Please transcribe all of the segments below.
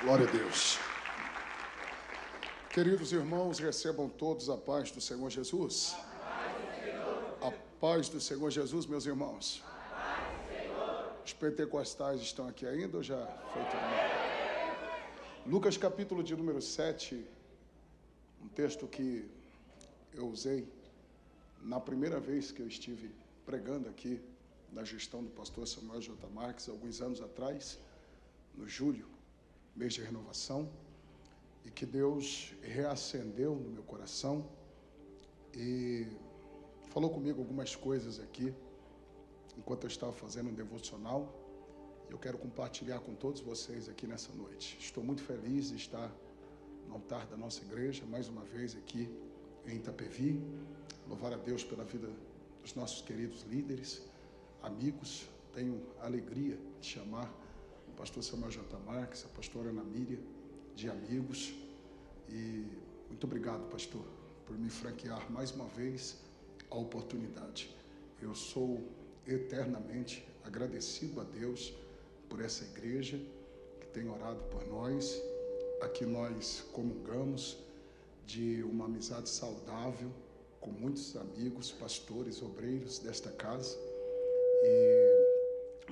Glória a Deus. Queridos irmãos, recebam todos a paz do Senhor Jesus. A paz do Senhor Jesus, meus irmãos. Os pentecostais estão aqui ainda ou já foi todo mundo? Lucas capítulo de número 7, um texto que eu usei na primeira vez que eu estive pregando aqui na gestão do pastor Samuel J. Marques, alguns anos atrás, no julho, mês de renovação, e que Deus reacendeu no meu coração e falou comigo algumas coisas aqui, enquanto eu estava fazendo um devocional. Eu quero compartilhar com todos vocês aqui nessa noite. Estou muito feliz de estar no altar da nossa igreja, mais uma vez aqui em Itapevi. Louvar a Deus pela vida dos nossos queridos líderes, amigos. Tenho a alegria de chamar o pastor Samuel J. Marques, a pastora Ana Míria, de amigos. E muito obrigado, pastor, por me franquear mais uma vez a oportunidade. Eu sou eternamente agradecido a Deus por essa igreja que tem orado por nós. Aqui nós comungamos de uma amizade saudável com muitos amigos, pastores, obreiros desta casa. E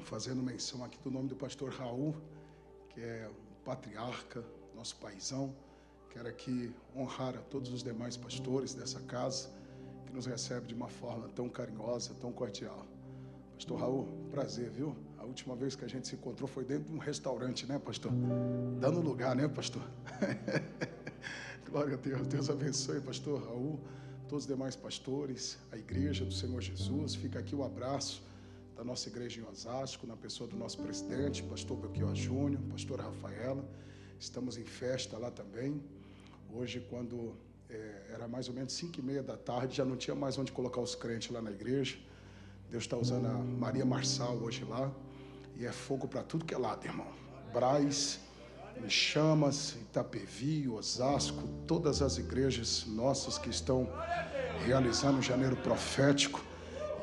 fazendo menção aqui do nome do pastor Raul, que é um patriarca, nosso paizão. Quero aqui honrar a todos os demais pastores dessa casa, que nos recebe de uma forma tão carinhosa, tão cordial. Pastor Raul, prazer, viu? A última vez que a gente se encontrou foi dentro de um restaurante, né, pastor? Dando lugar, né, pastor? Glória a Deus. Deus abençoe, pastor Raul, todos os demais pastores, a igreja do Senhor Jesus. Fica aqui o abraço da nossa igreja em Osasco, na pessoa do nosso presidente, pastor Belchior Júnior, pastora Rafaela. Estamos em festa lá também. Hoje, quando era mais ou menos 5h30 da tarde, já não tinha mais onde colocar os crentes lá na igreja. Deus está usando a Maria Marçal hoje lá. E é fogo para tudo que é lado, irmão. Braz, em Chamas, Itapevi, Osasco, todas as igrejas nossas que estão realizando o janeiro profético.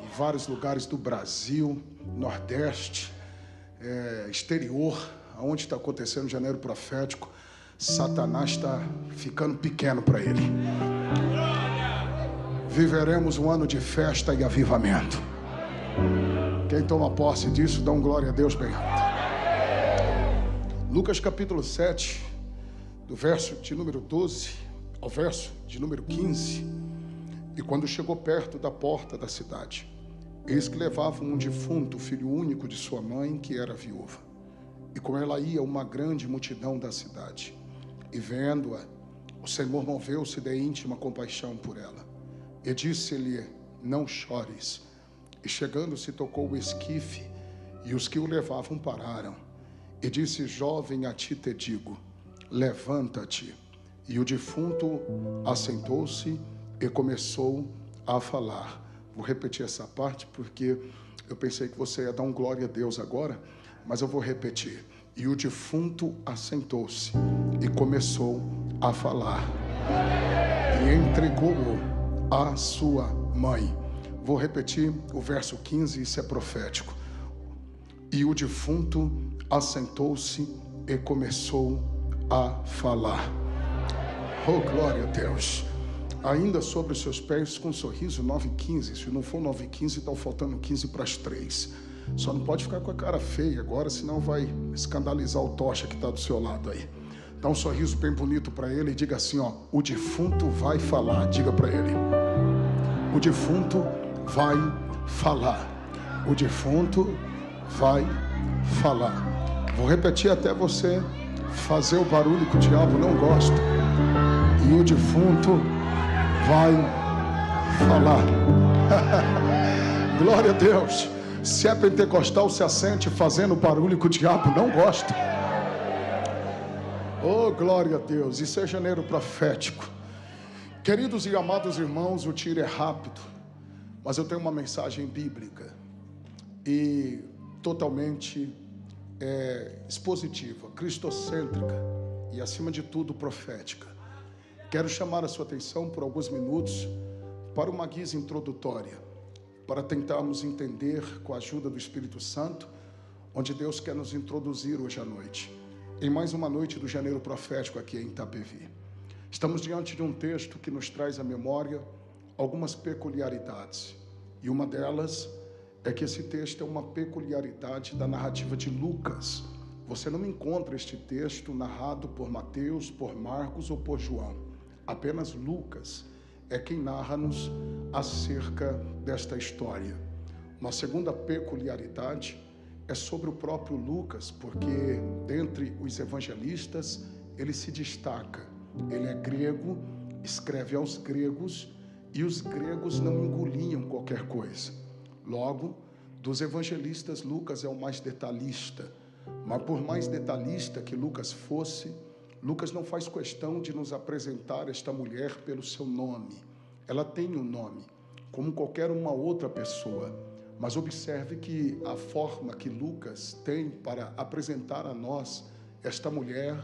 Em vários lugares do Brasil, Nordeste, exterior, aonde está acontecendo o janeiro profético, Satanás está ficando pequeno para ele. Viveremos um ano de festa e avivamento. Quem toma posse disso, dá um glória a Deus bem alto. Lucas capítulo 7, do verso de número 12 ao verso de número 15. E quando chegou perto da porta da cidade, eis que levavam um defunto, filho único de sua mãe, que era viúva. E com ela ia uma grande multidão da cidade. E vendo-a, o Senhor moveu-se de íntima compaixão por ela. E disse-lhe: não chores. E chegando-se, tocou o esquife, e os que o levavam pararam. E disse: jovem, a ti te digo, levanta-te. E o defunto assentou-se e começou a falar. Vou repetir essa parte porque eu pensei que você ia dar um glória a Deus agora, mas eu vou repetir. E o defunto assentou-se e começou a falar. E entregou-o à sua mãe. Vou repetir o verso 15, isso é profético. E o defunto assentou-se e começou a falar. Oh, glória a Deus. Ainda sobre os seus pés com um sorriso, 9h15. Se não for 9h15, está faltando 15 para as 3. Só não pode ficar com a cara feia agora, senão vai escandalizar o tocha que está do seu lado aí. Dá um sorriso bem bonito para ele e diga assim, ó: o defunto vai falar. Diga para ele: o defunto vai falar. O defunto vai falar. Vou repetir até você fazer o barulho que o diabo não gosta. E o defunto vai falar. Glória a Deus. Se é pentecostal, se assente fazendo o barulho que o diabo não gosta. Oh, glória a Deus. Isso é janeiro profético. Queridos e amados irmãos, o tiro é rápido, mas eu tenho uma mensagem bíblica e totalmente expositiva, cristocêntrica e, acima de tudo, profética. Quero chamar a sua atenção por alguns minutos para uma guisa introdutória, para tentarmos entender, com a ajuda do Espírito Santo, onde Deus quer nos introduzir hoje à noite. em mais uma noite do Janeiro Profético aqui em Itapevi. Estamos diante de um texto que nos traz à memória algumas peculiaridades. E uma delas é que esse texto é uma peculiaridade da narrativa de Lucas. Você não encontra este texto narrado por Mateus, por Marcos ou por João. Apenas Lucas é quem narra-nos acerca desta história. Uma segunda peculiaridade é sobre o próprio Lucas, porque dentre os evangelistas ele se destaca. Ele é grego, escreve aos gregos, e os gregos não engoliam qualquer coisa. Logo, dos evangelistas, Lucas é o mais detalhista. Mas por mais detalhista que Lucas fosse, Lucas não faz questão de nos apresentar esta mulher pelo seu nome. Ela tem um nome, como qualquer uma outra pessoa. Mas observe que a forma que Lucas tem para apresentar a nós esta mulher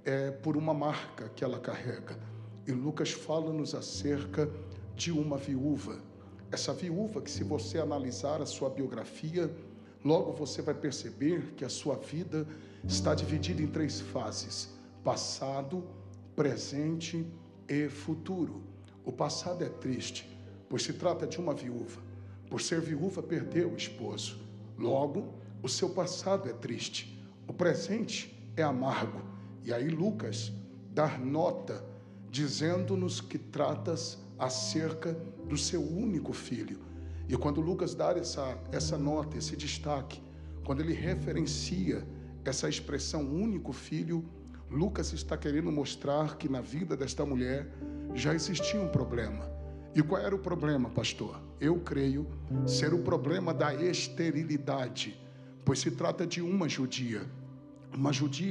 é por uma marca que ela carrega. E Lucas fala-nos acerca de uma viúva. Essa viúva que, se você analisar a sua biografia, logo você vai perceber que a sua vida está dividida em 3 fases: passado, presente e futuro. O passado é triste, pois se trata de uma viúva. Por ser viúva, perdeu o esposo. Logo, o seu passado é triste. O presente é amargo. E aí Lucas dá nota, dizendo-nos que tratas acerca do seu único filho. E quando Lucas dá essa nota, esse destaque, quando ele referencia essa expressão único filho, Lucas está querendo mostrar que na vida desta mulher já existia um problema. E qual era o problema, pastor? Eu creio ser o problema da esterilidade, pois se trata de uma judia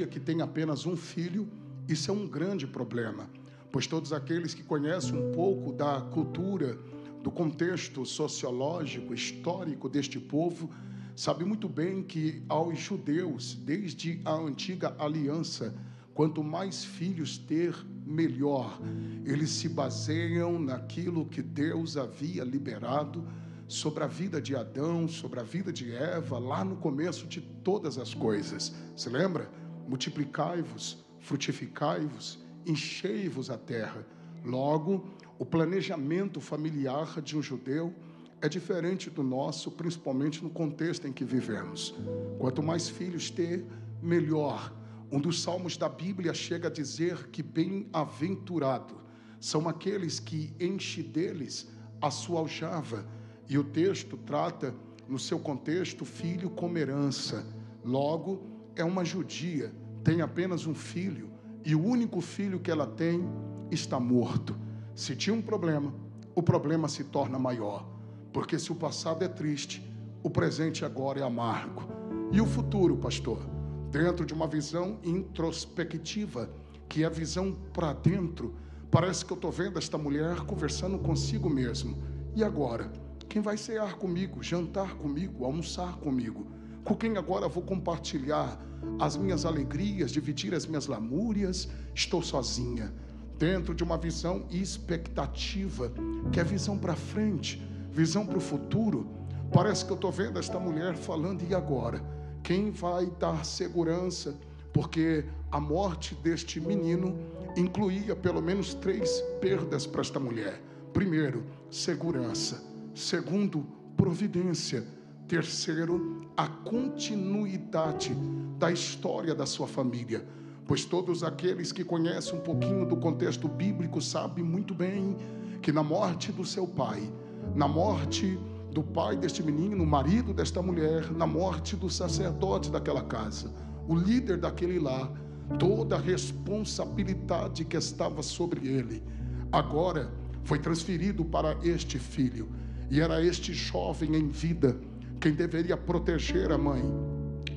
que tem apenas um filho. Isso é um grande problema, pois todos aqueles que conhecem um pouco da cultura, do contexto sociológico, histórico deste povo, sabem muito bem que aos judeus, desde a antiga aliança, quanto mais filhos ter, melhor. Eles se baseiam naquilo que Deus havia liberado sobre a vida de Adão, sobre a vida de Eva, lá no começo de todas as coisas. Se lembra? Multiplicai-vos, frutificai-vos, enchei-vos a terra. Logo, o planejamento familiar de um judeu é diferente do nosso, principalmente no contexto em que vivemos. Quanto mais filhos ter, melhor. Um dos salmos da Bíblia chega a dizer que bem-aventurado são aqueles que enche deles a sua aljava. E o texto trata, no seu contexto, filho como herança. Logo, é uma judia, tem apenas um filho, e o único filho que ela tem está morto. Se tinha um problema, o problema se torna maior, porque se o passado é triste, o presente agora é amargo. E o futuro, pastor? Dentro de uma visão introspectiva, que é a visão para dentro, parece que eu estou vendo esta mulher conversando consigo mesmo. E agora? Quem vai cear comigo, jantar comigo, almoçar comigo? Com quem agora vou compartilhar as minhas alegrias, dividir as minhas lamúrias? Estou sozinha. Dentro de uma visão expectativa, que é visão para frente, visão para o futuro, parece que eu estou vendo esta mulher falando: e agora? Quem vai dar segurança? Porque a morte deste menino incluía pelo menos 3 perdas para esta mulher. Primeiro, segurança. Segundo, providência. Terceiro, a continuidade da história da sua família. Pois todos aqueles que conhecem um pouquinho do contexto bíblico sabem muito bem que na morte do seu pai, na morte do pai deste menino, o marido desta mulher, na morte do sacerdote daquela casa, o líder daquele lar, toda a responsabilidade que estava sobre ele, agora foi transferido para este filho. E era este jovem em vida quem deveria proteger a mãe,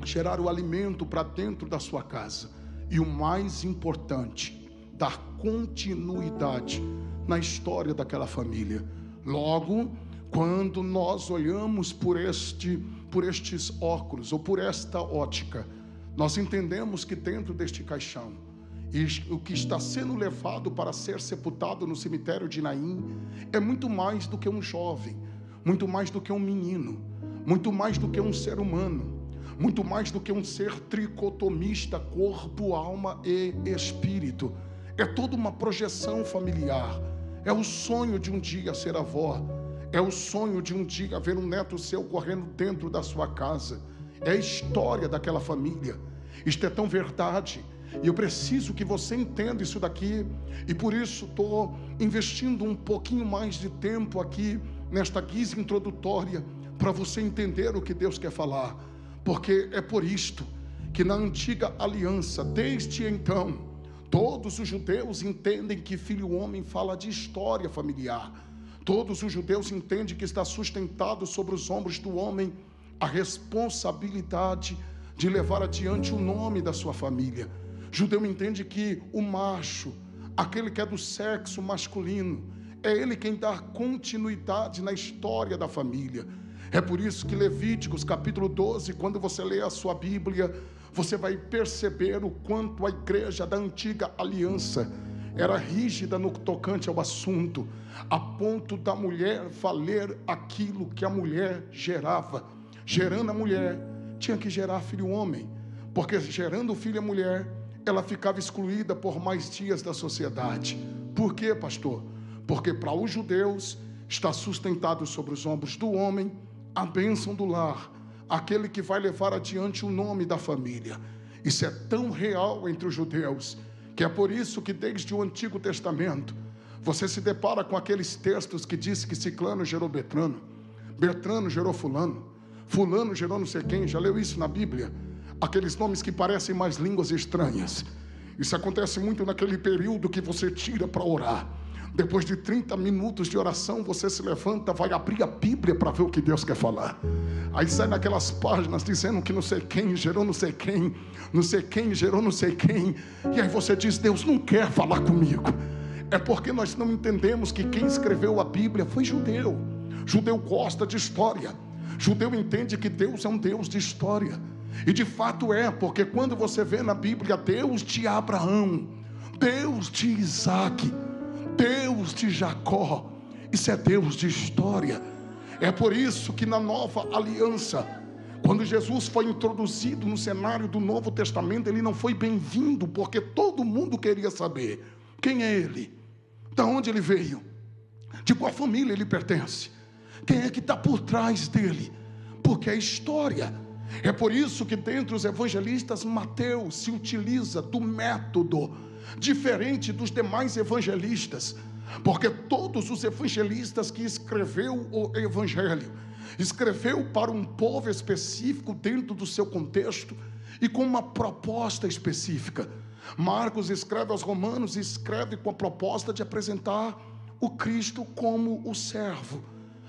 gerar o alimento para dentro da sua casa. E o mais importante, dar continuidade na história daquela família. Logo, quando nós olhamos por estes óculos, ou por esta ótica, nós entendemos que dentro deste caixão, e o que está sendo levado para ser sepultado no cemitério de Naim, é muito mais do que um jovem, muito mais do que um menino, muito mais do que um ser humano, muito mais do que um ser tricotomista, corpo, alma e espírito. É toda uma projeção familiar. É o sonho de um dia ser avó. É o sonho de um dia ver um neto seu correndo dentro da sua casa. É a história daquela família. Isto é tão verdade. E eu preciso que você entenda isso daqui. E por isso estou investindo um pouquinho mais de tempo aqui nesta guisa introdutória, para você entender o que Deus quer falar. Porque é por isto que na antiga aliança, desde então, todos os judeus entendem que filho homem fala de história familiar. Todos os judeus entendem que está sustentado sobre os ombros do homem a responsabilidade de levar adiante o nome da sua família. Judeu entende que o macho, aquele que é do sexo masculino, é ele quem dá continuidade na história da família. É por isso que Levíticos capítulo 12, quando você lê a sua Bíblia, você vai perceber o quanto a igreja da antiga aliança era rígida no tocante ao assunto, a ponto da mulher valer aquilo que a mulher gerava. Gerando a mulher, tinha que gerar filho homem, porque gerando filho a mulher, ela ficava excluída por mais dias da sociedade. Por quê, pastor? Porque para os judeus está sustentado sobre os ombros do homem a bênção do lar, aquele que vai levar adiante o nome da família. Isso é tão real entre os judeus, que é por isso que desde o Antigo Testamento você se depara com aqueles textos que diz que Ciclano gerou Bertrano, Bertrano gerou Fulano, Fulano gerou não sei quem. Já leu isso na Bíblia? Aqueles nomes que parecem mais línguas estranhas. Isso acontece muito naquele período que você tira para orar. Depois de 30 minutos de oração, você se levanta, vai abrir a Bíblia para ver o que Deus quer falar. Aí sai naquelas páginas dizendo que não sei quem gerou não sei quem, não sei quem gerou não sei quem. E aí você diz: Deus não quer falar comigo. É porque nós não entendemos que quem escreveu a Bíblia foi judeu. Judeu gosta de história. Judeu entende que Deus é um Deus de história. E de fato é, porque quando você vê na Bíblia Deus de Abraão, Deus de Isaac, Deus de Jacó, isso é Deus de história. É por isso que na nova aliança, quando Jesus foi introduzido no cenário do Novo Testamento, ele não foi bem-vindo, porque todo mundo queria saber quem é ele, de onde ele veio, de qual família ele pertence, quem é que está por trás dele, porque é história. É por isso que dentre os evangelistas, Mateus se utiliza do método diferente dos demais evangelistas, porque todos os evangelistas que escreveu o evangelho, escreveu para um povo específico dentro do seu contexto e com uma proposta específica. Marcos escreve aos Romanos e escreve com a proposta de apresentar o Cristo como o servo,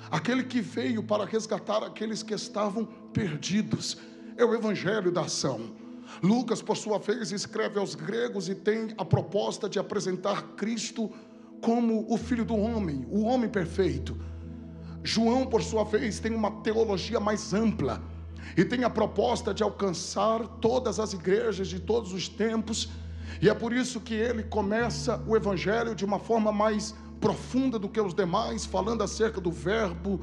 aquele que veio para resgatar aqueles que estavam perdidos. É o evangelho da ação. Lucas, por sua vez, escreve aos gregos e tem a proposta de apresentar Cristo como o Filho do Homem, o homem perfeito. João, por sua vez, tem uma teologia mais ampla e tem a proposta de alcançar todas as igrejas de todos os tempos, e é por isso que ele começa o evangelho de uma forma mais profunda do que os demais, falando acerca do verbo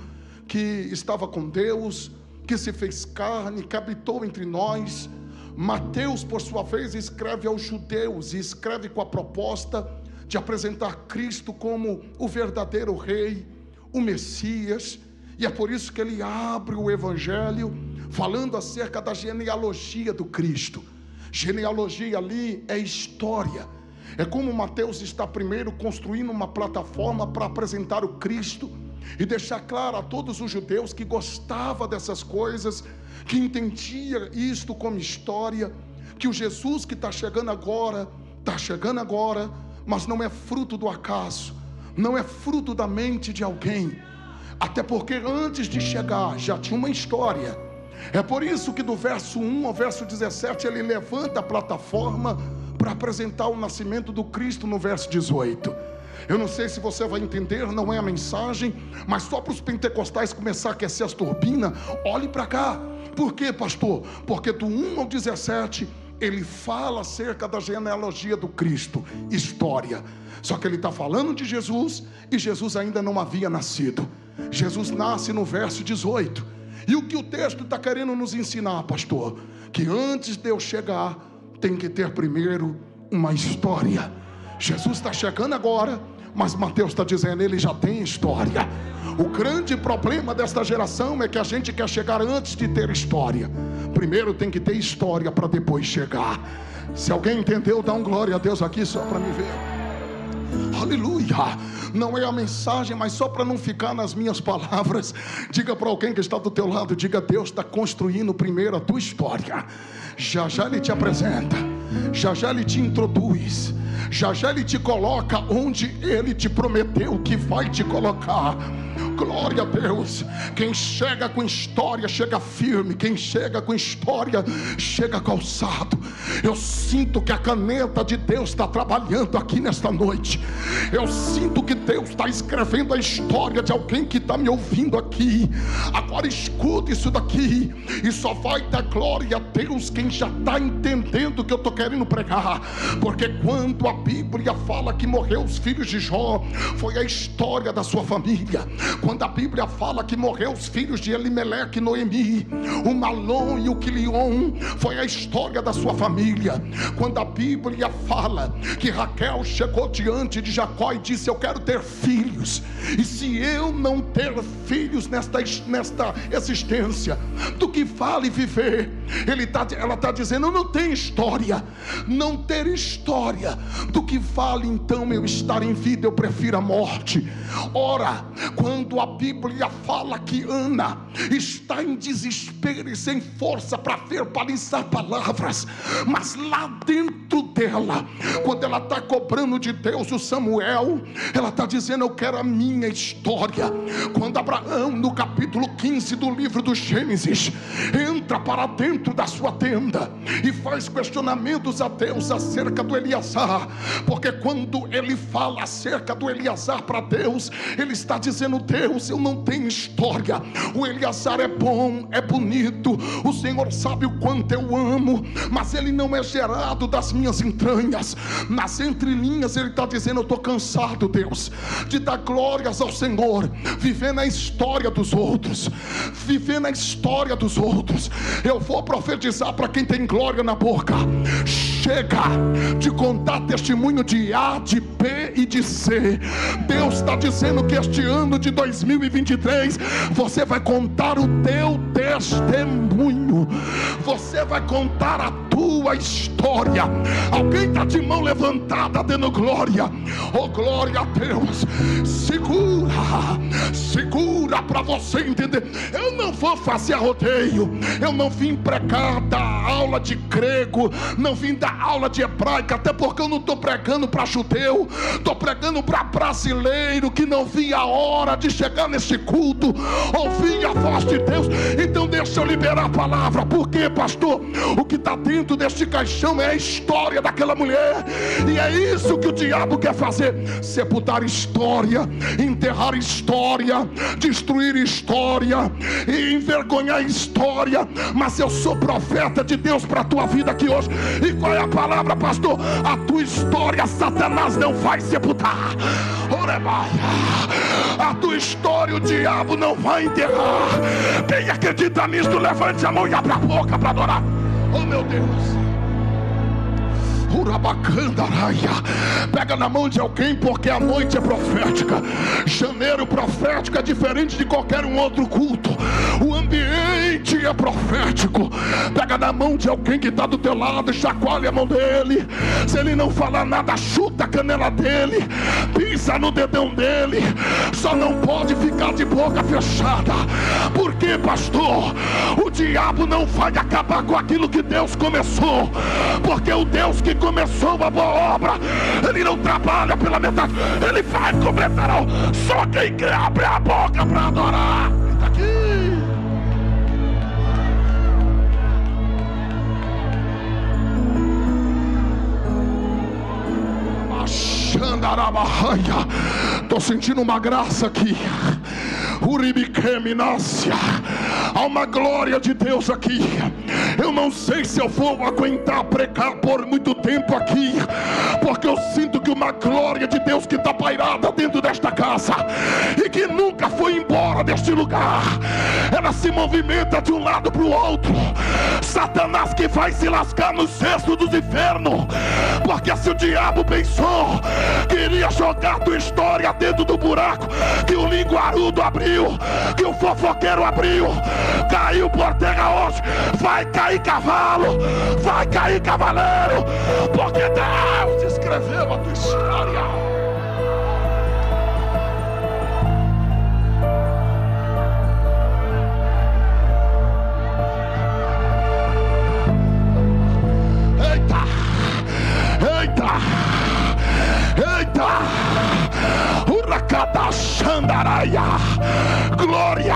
que estava com Deus, que se fez carne, que habitou entre nós. Mateus, por sua vez, escreve aos judeus e escreve com a proposta de apresentar Cristo como o verdadeiro rei, o Messias, e é por isso que ele abre o evangelho falando acerca da genealogia do Cristo. Genealogia ali é história. É como Mateus está primeiro construindo uma plataforma para apresentar o Cristo e deixar claro a todos os judeus que gostava dessas coisas, que entendia isto como história, que o Jesus que está chegando agora, mas não é fruto do acaso, não é fruto da mente de alguém, até porque antes de chegar já tinha uma história. É por isso que do verso 1 ao verso 17 ele levanta a plataforma para apresentar o nascimento do Cristo no verso 18. Eu não sei se você vai entender, não é a mensagem, mas só para os pentecostais começar a aquecer as turbinas, olhe para cá. Por quê, pastor? Porque do 1 ao 17 ele fala acerca da genealogia do Cristo, história. Só que ele está falando de Jesus e Jesus ainda não havia nascido. Jesus nasce no verso 18. E o que o texto está querendo nos ensinar, pastor? Que antes de eu chegar, tem que ter primeiro uma história. Jesus está chegando agora, mas Mateus está dizendo, ele já tem história. O grande problema desta geração é que a gente quer chegar antes de ter história. Primeiro tem que ter história para depois chegar. Se alguém entendeu, dá um glória a Deus aqui só para me ver. Aleluia. Não é a mensagem, mas só para não ficar nas minhas palavras, diga para alguém que está do teu lado, diga: Deus está construindo primeiro a tua história. Já já Ele te apresenta, já já Ele te introduz, já já Ele te coloca onde Ele te prometeu que vai te colocar. Glória a Deus. Quem chega com história chega firme. Quem chega com história chega calçado. Eu sinto que a caneta de Deus está trabalhando aqui nesta noite. Eu sinto que Deus está escrevendo a história de alguém que está me ouvindo aqui. Agora escuta isso daqui, e só vai dar glória a Deus quem já está entendendo o que eu estou querendo pregar. Porque quando a Bíblia fala que morreu os filhos de Jó, foi a história da sua família. Quando a Bíblia fala que morreu os filhos de Elimeleque e Noemi, o Malom e o Quilion, foi a história da sua família. Quando a Bíblia fala que Raquel chegou diante de Jacó e disse: eu quero ter filhos, e se eu não ter filhos nesta existência, do que vale viver? Ela está dizendo: eu não tenho história. Não ter história, do que vale então eu estar em vida? Eu prefiro a morte. Ora, quando a Bíblia fala que Ana está em desespero e sem força para verbalizar palavras, mas lá dentro dela, quando ela está cobrando de Deus o Samuel, ela está dizendo: eu quero a minha história. Quando Abraão, no capítulo 15 do livro do Gênesis, entra para dentro da sua tenda e faz questionamentos a Deus acerca do Eleazar, porque quando ele fala acerca do Eleazar para Deus, ele está dizendo: Deus, eu não tenho história. O Eleazar é bom, é bonito, o Senhor sabe o quanto eu amo, mas ele não é gerado das minhas entranhas. Nas entrelinhas ele está dizendo: eu estou cansado, Deus, de dar glórias ao Senhor, viver na história dos outros, viver na história dos outros. Eu vou profetizar para quem tem glória na boca: chega de contar testemunho de A, de B e de C. Deus está dizendo que este ano de 2023 você vai contar o teu testemunho, você vai contar a tua história. Alguém está de mão levantada dando glória? Oh, glória a Deus. Segura para você entender. Eu não vou fazer rodeio, eu não vim pregar, dar aula de grego, não vim dar aula de hebraica, até porque eu não estou pregando para judeu, estou pregando para brasileiro que não via a hora de chegar nesse culto, ouvir a voz de Deus. Então deixa eu liberar a palavra. Por quê, pastor? O que está dentro deste caixão é a história daquela mulher, e é isso que o diabo quer fazer: sepultar história, enterrar história, destruir história e envergonhar história. Mas eu sou profeta de Deus para a tua vida aqui hoje. E qual é a palavra, pastor? A tua história Satanás não vai sepultar. A tua história o diabo não vai enterrar. Quem acredita nisso, levante a mão e abra a boca para adorar. Oh, meu Deus. Pega na mão de alguém, porque a noite é profética. Janeiro profético é diferente de qualquer um outro culto. O ambiente é profético. Pega na mão de alguém que está do teu lado, chacoalha a mão dele. Se ele não falar nada, chuta a canela dele, pisa no dedão dele. Só não pode ficar de boca fechada. Por quê, pastor? O diabo não vai acabar com aquilo que Deus começou, porque o Deus que começou uma boa obra, ele não trabalha pela metade, ele vai completar. Só quem quer abre a boca para adorar. Está aqui. Estou sentindo uma graça aqui. Há uma glória de Deus aqui. Eu não sei se eu vou aguentar pregar por muito tempo aqui, porque eu sinto que uma glória de Deus que está pairada dentro desta casa e que nunca foi embora deste lugar, ela se movimenta de um lado para o outro. Satanás que vai se lascar no cesto dos infernos, porque se o diabo pensou que iria jogar tua história dentro do buraco que o linguarudo abriu, que o fofoqueiro abriu, caiu por terra hoje. Vai cair cavalo, vai cair cavaleiro, porque Deus escreveu a tua história. Glória!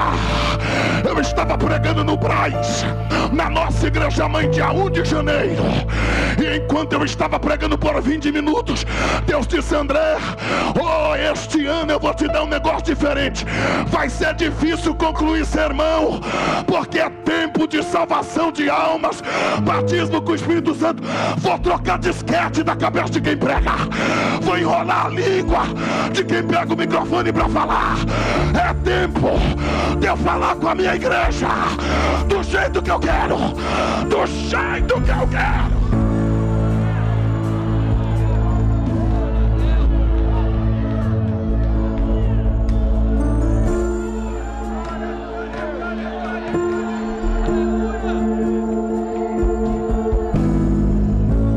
Eu estava pregando no Braz, na nossa igreja mãe, dia 1 de janeiro, e enquanto eu estava pregando por 20 minutos, Deus disse: André, este ano eu vou te dar um negócio diferente. Vai ser difícil concluir sermão, porque é tempo de salvação de almas, batismo com o Espírito Santo. Vou trocar disquete da cabeça de quem prega, vou enrolar a língua de quem pega o microfone para falar. É tempo de eu falar com a minha igreja do jeito que eu quero, do jeito que eu quero.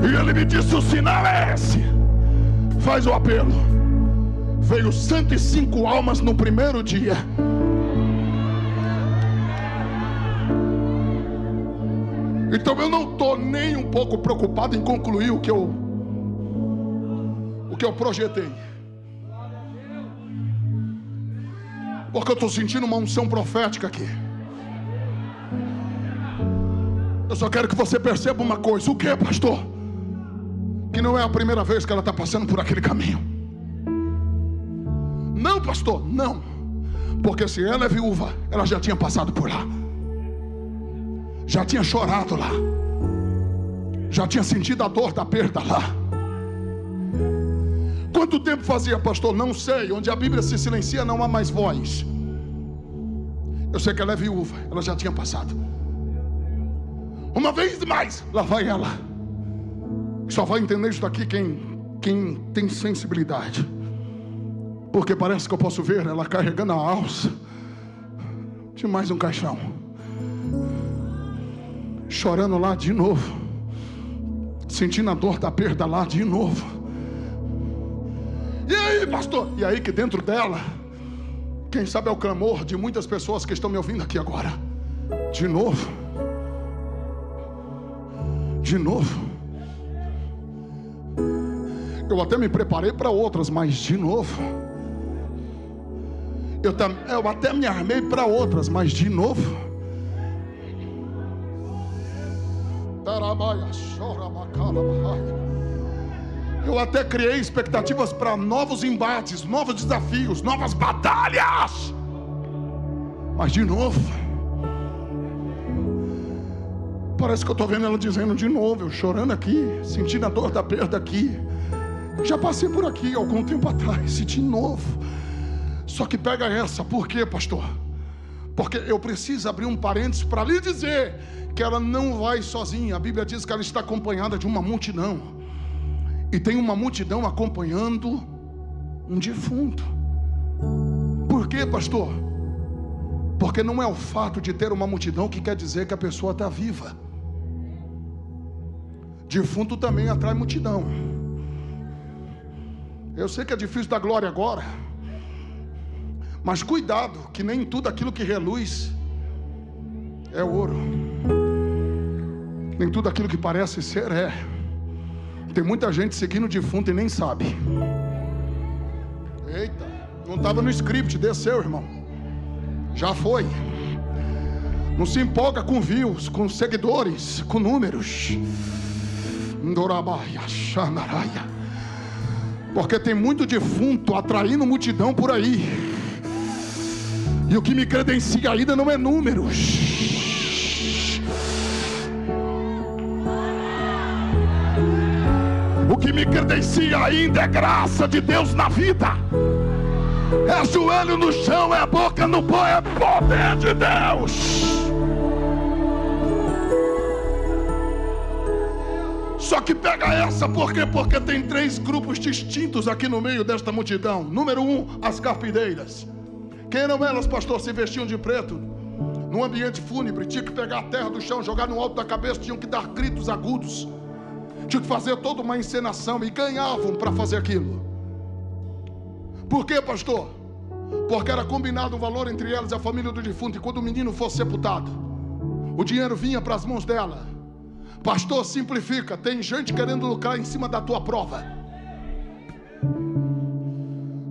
E ele me disse: o sinal é esse, faz o apelo. Veio 105 almas no primeiro dia. Então eu não estou nem um pouco preocupado em concluir o que eu projetei, porque eu estou sentindo uma unção profética aqui. Eu só quero que você perceba uma coisa. O que, pastor? Que não é a primeira vez que ela está passando por aquele caminho. Não, pastor, não. Porque se ela é viúva, ela já tinha passado por lá, já tinha chorado lá, já tinha sentido a dor da perda lá. Quanto tempo fazia, pastor? Não sei. Onde a Bíblia se silencia não há mais voz. Eu sei que ela é viúva, ela já tinha passado. Uma vez mais, lá vai ela. Só vai entender isso daqui quem tem sensibilidade, porque parece que eu posso ver ela carregando a alça de mais um caixão, chorando lá de novo, sentindo a dor da perda lá de novo. E aí, pastor? E aí que dentro dela, quem sabe é o clamor de muitas pessoas que estão me ouvindo aqui agora. De novo, de novo. Eu até me preparei para outras, mas de novo. Eu até me armei para outras, mas de novo. Eu até criei expectativas para novos embates, novos desafios, novas batalhas, mas de novo. Parece que eu estou vendo ela dizendo de novo, eu chorando aqui, sentindo a dor da perda aqui. Já passei por aqui algum tempo atrás, e de novo. Só que pega essa. Por quê, pastor? Porque eu preciso abrir um parênteses para lhe dizer que ela não vai sozinha. A Bíblia diz que ela está acompanhada de uma multidão, e tem uma multidão acompanhando um defunto. Por quê, pastor? Porque não é o fato de ter uma multidão que quer dizer que a pessoa está viva. Defunto também atrai multidão. Eu sei que é difícil dar glória agora, mas cuidado, que nem tudo aquilo que reluz é ouro. Nem tudo aquilo que parece ser é. Tem muita gente seguindo o defunto e nem sabe. Eita, não estava no script, desceu, irmão. Já foi. Não se empolga com views, com seguidores, com números. Ndorabaia, Xanaraia. Porque tem muito defunto atraindo multidão por aí, e o que me credencia ainda não é números. O que me credencia ainda é graça de Deus na vida. É joelho no chão, é boca no pó, é poder de Deus. Só que pega essa, por quê? Porque tem 3 grupos distintos aqui no meio desta multidão. Número 1, as carpideiras. Quem eram elas, pastor? Se vestiam de preto. No ambiente fúnebre, tinha que pegar a terra do chão, jogar no alto da cabeça, tinham que dar gritos agudos. Tinham que fazer toda uma encenação e ganhavam para fazer aquilo. Por quê, pastor? Porque era combinado um valor entre elas e a família do defunto, e quando o menino fosse sepultado, o dinheiro vinha para as mãos dela. Pastor, simplifica. Tem gente querendo lucrar em cima da tua prova.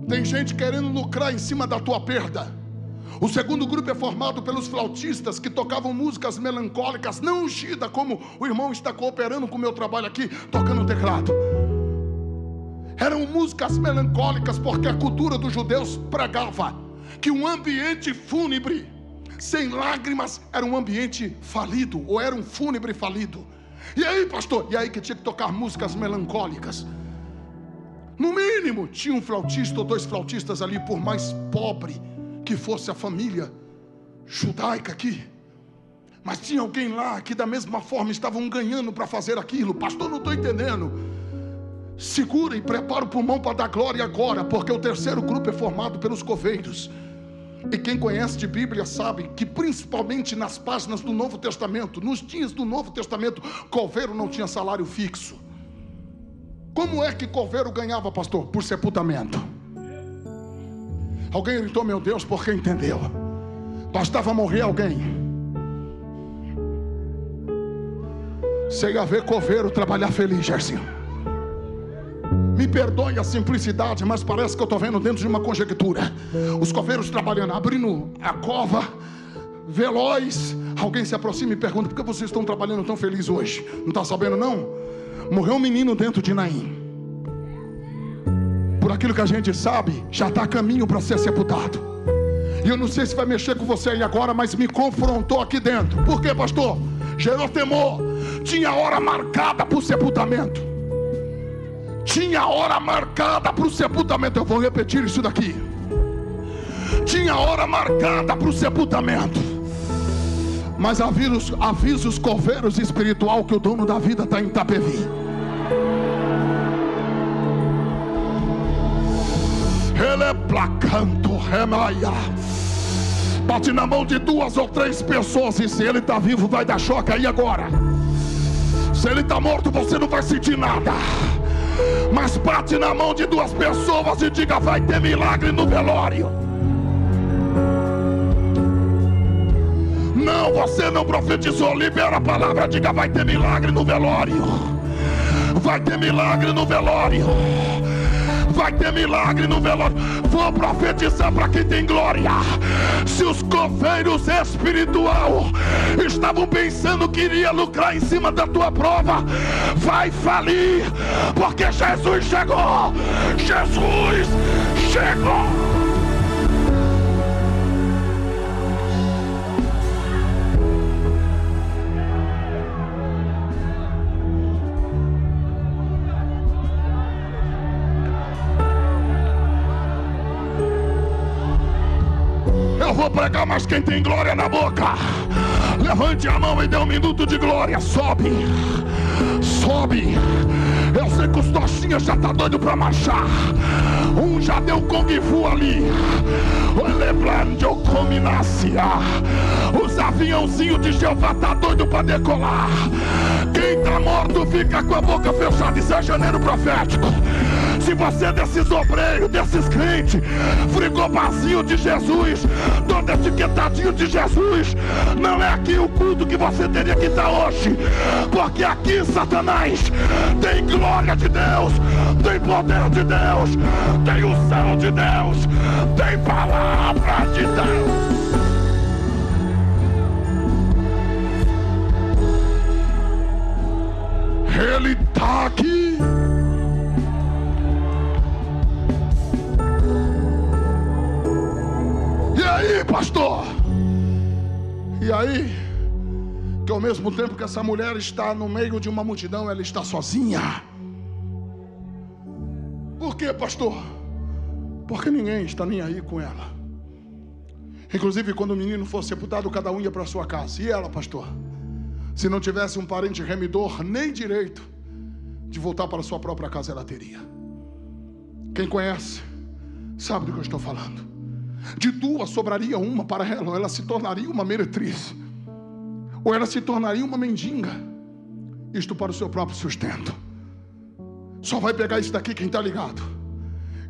Tem gente querendo lucrar em cima da tua perda. O segundo grupo é formado pelos flautistas que tocavam músicas melancólicas, não ungida, como o irmão está cooperando com o meu trabalho aqui, tocando teclado. Eram músicas melancólicas porque a cultura dos judeus pregava que um ambiente fúnebre sem lágrimas era um ambiente falido, ou era um fúnebre falido. E aí, pastor? E aí que tinha que tocar músicas melancólicas. No mínimo, tinha um flautista ou 2 flautistas ali, por mais pobre que fosse a família judaica aqui. Mas tinha alguém lá que da mesma forma estavam ganhando para fazer aquilo. Pastor, não estou entendendo. Segura e prepara o pulmão para dar glória agora, porque o terceiro grupo é formado pelos coveiros. E quem conhece de Bíblia sabe que principalmente nas páginas do Novo Testamento, nos dias do Novo Testamento, coveiro não tinha salário fixo. Como é que coveiro ganhava, pastor? Por sepultamento. Alguém gritou, meu Deus, porque entendeu. Bastava morrer alguém. Você ia ver coveiro trabalhar feliz, Gersinho. Me perdoe a simplicidade, mas parece que eu estou vendo dentro de uma conjectura. Os coveiros trabalhando, abrindo a cova, veloz. Alguém se aproxima e pergunta, por que vocês estão trabalhando tão felizes hoje? Não está sabendo não? Morreu um menino dentro de Naim. Por aquilo que a gente sabe, já está a caminho para ser sepultado. E eu não sei se vai mexer com você aí agora, mas me confrontou aqui dentro. Por quê, pastor? Gerou temor. Tinha hora marcada para o sepultamento. Tinha hora marcada para o sepultamento. Eu vou repetir isso daqui. Tinha hora marcada para o sepultamento. Mas avisa os coveiros espiritual que o dono da vida está em Itapevi. Ele é placanto, remaia. Bate na mão de 2 ou 3 pessoas e se ele está vivo vai dar choque aí agora. Se ele está morto você não vai sentir nada. Mas bate na mão de 2 pessoas e diga, vai ter milagre no velório. Não, você não profetizou, libera a palavra, diga, vai ter milagre no velório. Vai ter milagre no velório. Vai ter milagre no velório. Vou profetizar para quem tem glória. Se os coveiros espiritual estavam pensando que iria lucrar em cima da tua prova, vai falir, porque Jesus chegou. Jesus chegou. Vou pregar, mas quem tem glória na boca, levante a mão e dê um minuto de glória. Sobe, sobe. Eu sei que os tostinhas já tá doido pra marchar. Um já deu Kung Fu ali. Os aviãozinhos de Jeová tá doido pra decolar. Quem tá morto fica com a boca fechada. Isso é janeiro profético. Se você é desses obreiros, desses crentes, frigobarzinho de Jesus, todo etiquetadinho de Jesus, não é aqui o culto que você teria que estar hoje. Porque aqui, Satanás, tem glória de Deus, tem poder de Deus, tem unção de Deus, tem palavra de Deus. Ele está aqui. E aí, pastor? E aí? Que ao mesmo tempo que essa mulher está no meio de uma multidão, ela está sozinha. Por quê, pastor? Porque ninguém está nem aí com ela. Inclusive, quando o menino for sepultado, cada um ia para sua casa. E ela, pastor? Se não tivesse um parente remidor, nem direito de voltar para sua própria casa ela teria. Quem conhece sabe do que eu estou falando. De duas sobraria uma para ela, ou ela se tornaria uma meretriz, ou ela se tornaria uma mendiga. Isto para o seu próprio sustento. Só vai pegar isso daqui quem está ligado.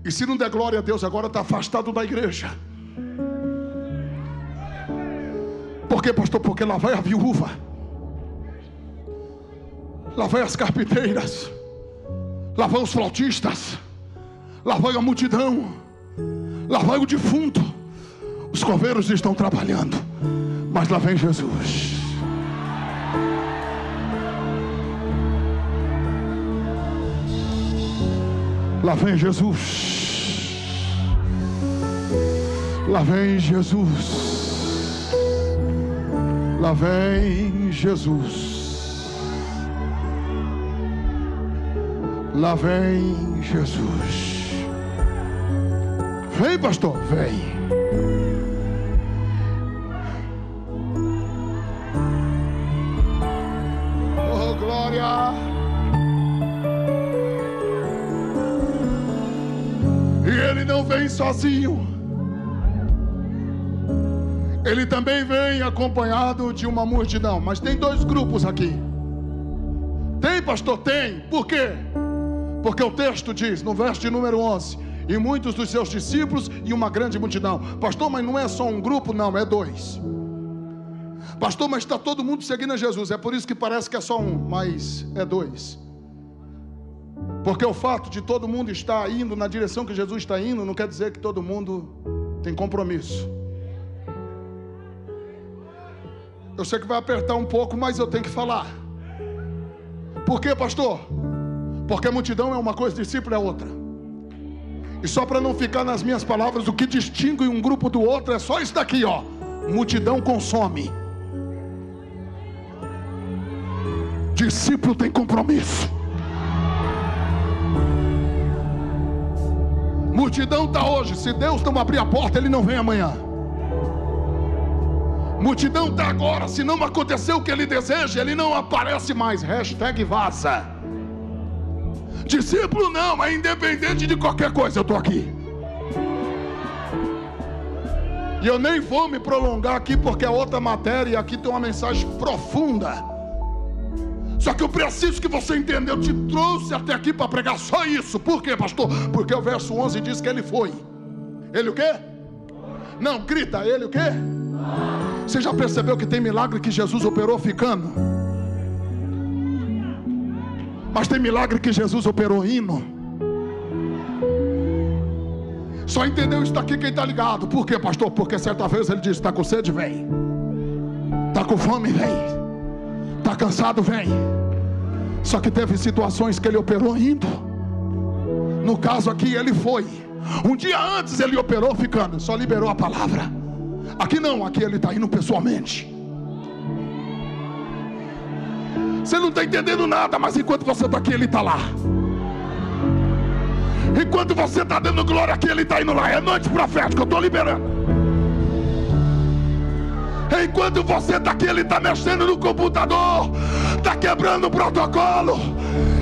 E se não der glória a Deus, agora está afastado da igreja. Por quê, pastor? Porque lá vai a viúva, lá vai as carpinteiras, lá vai os flautistas, lá vai a multidão, lá vai o defunto. Os coveiros estão trabalhando, mas lá vem Jesus. Lá vem Jesus. Lá vem Jesus. Lá vem Jesus. Lá vem Jesus. Vem, pastor, vem. Oh, glória. E ele não vem sozinho. Ele também vem acompanhado de uma multidão. Mas tem dois grupos aqui. Tem, pastor? Tem. Por quê? Porque o texto diz, no verso de número 11, e muitos dos seus discípulos e uma grande multidão. Pastor, mas não é só um grupo? Não, é dois. Pastor, mas está todo mundo seguindo a Jesus. É por isso que parece que é só um, mas é dois. Porque o fato de todo mundo estar indo na direção que Jesus está indo, não quer dizer que todo mundo tem compromisso. Eu sei que vai apertar um pouco, mas eu tenho que falar. Por quê, pastor? Porque a multidão é uma coisa, discípulo é outra. E só para não ficar nas minhas palavras, o que distingue um grupo do outro é só isso daqui, ó. Multidão consome. Discípulo tem compromisso. Multidão está hoje. Se Deus não abrir a porta, ele não vem amanhã. Multidão está agora. Se não aconteceu o que ele deseja, ele não aparece mais. Hashtag vaza. Discípulo não, é independente de qualquer coisa, eu estou aqui. E eu nem vou me prolongar aqui, porque é outra matéria e aqui tem uma mensagem profunda. Só que eu preciso que você entenda, eu te trouxe até aqui para pregar só isso. Por quê, pastor? Porque o verso 11 diz que ele foi. Ele o quê? Não, grita, ele o quê? Você já percebeu que tem milagre que Jesus operou ficando? Mas tem milagre que Jesus operou indo. Só entendeu isso daqui quem está ligado. Por quê, pastor? Porque certa vez ele disse, está com sede, vem. Está com fome, vem. Está cansado, vem. Só que teve situações que ele operou indo. No caso aqui ele foi. Um dia antes ele operou ficando. Só liberou a palavra. Aqui não, aqui ele está indo pessoalmente. Você não está entendendo nada, mas enquanto você está aqui, ele está lá. Enquanto você está dando glória aqui, ele está indo lá. É noite profética, eu estou liberando. Enquanto você está aqui, ele está mexendo no computador, está quebrando o protocolo.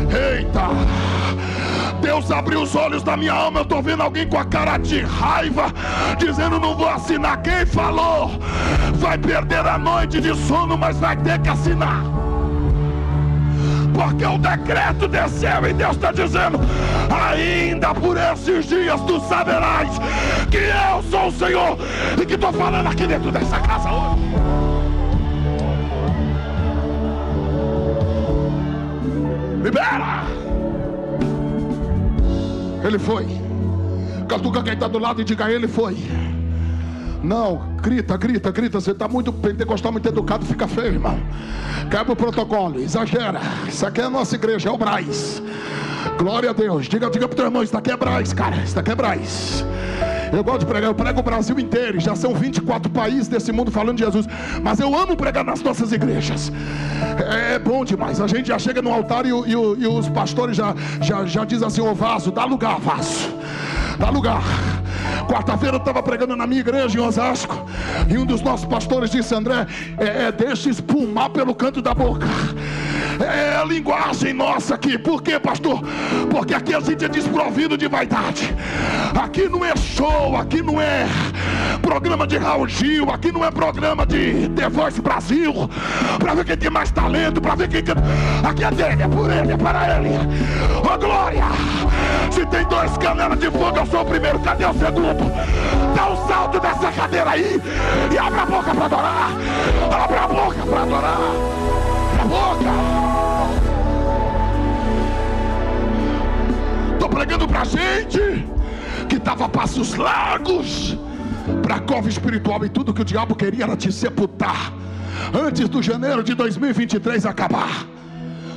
Eita! Deus abriu os olhos da minha alma. Eu estou vendo alguém com a cara de raiva, dizendo não vou assinar. Quem falou? Vai perder a noite de sono, mas vai ter que assinar. Porque o decreto desceu e Deus está dizendo, ainda por esses dias tu saberás que eu sou o Senhor. E que estou falando aqui dentro dessa casa hoje. Libera. Ele foi. Catuca quem está do lado e diga, ele foi. Não, grita, grita, grita. Você está muito pentecostal, muito educado, fica feio, irmão. Quebra o protocolo, exagera. Isso aqui é a nossa igreja, é o Braz. Glória a Deus. Diga para o teu irmão, isso daqui é Braz, cara. Isso daqui é Braz. Eu gosto de pregar, eu prego o Brasil inteiro. Já são 24 países desse mundo falando de Jesus. Mas eu amo pregar nas nossas igrejas. É bom demais. A gente já chega no altar e os pastores já dizem assim: ô vaso, dá lugar, vaso. Dá lugar. Quarta-feira eu estava pregando na minha igreja em Osasco, e um dos nossos pastores disse: André, deixa espumar pelo canto da boca. É a linguagem nossa aqui. Por quê, pastor? Porque aqui a gente é desprovido de vaidade. Aqui não é show, aqui não é programa de Raul Gil, aqui não é programa de The Voice Brasil, para ver quem tem mais talento, para ver quem... Aqui é dele, é por ele, é para ele. Ô glória! Se tem 2 canelas de fogo, eu sou o primeiro. Cadê o segundo? Dá um salto dessa cadeira aí e abre a boca para adorar. Abre a boca para adorar. Abre a boca. Estou pregando pra gente que estava a passos largos para a cova espiritual, e tudo que o diabo queria era te sepultar antes do janeiro de 2023 acabar.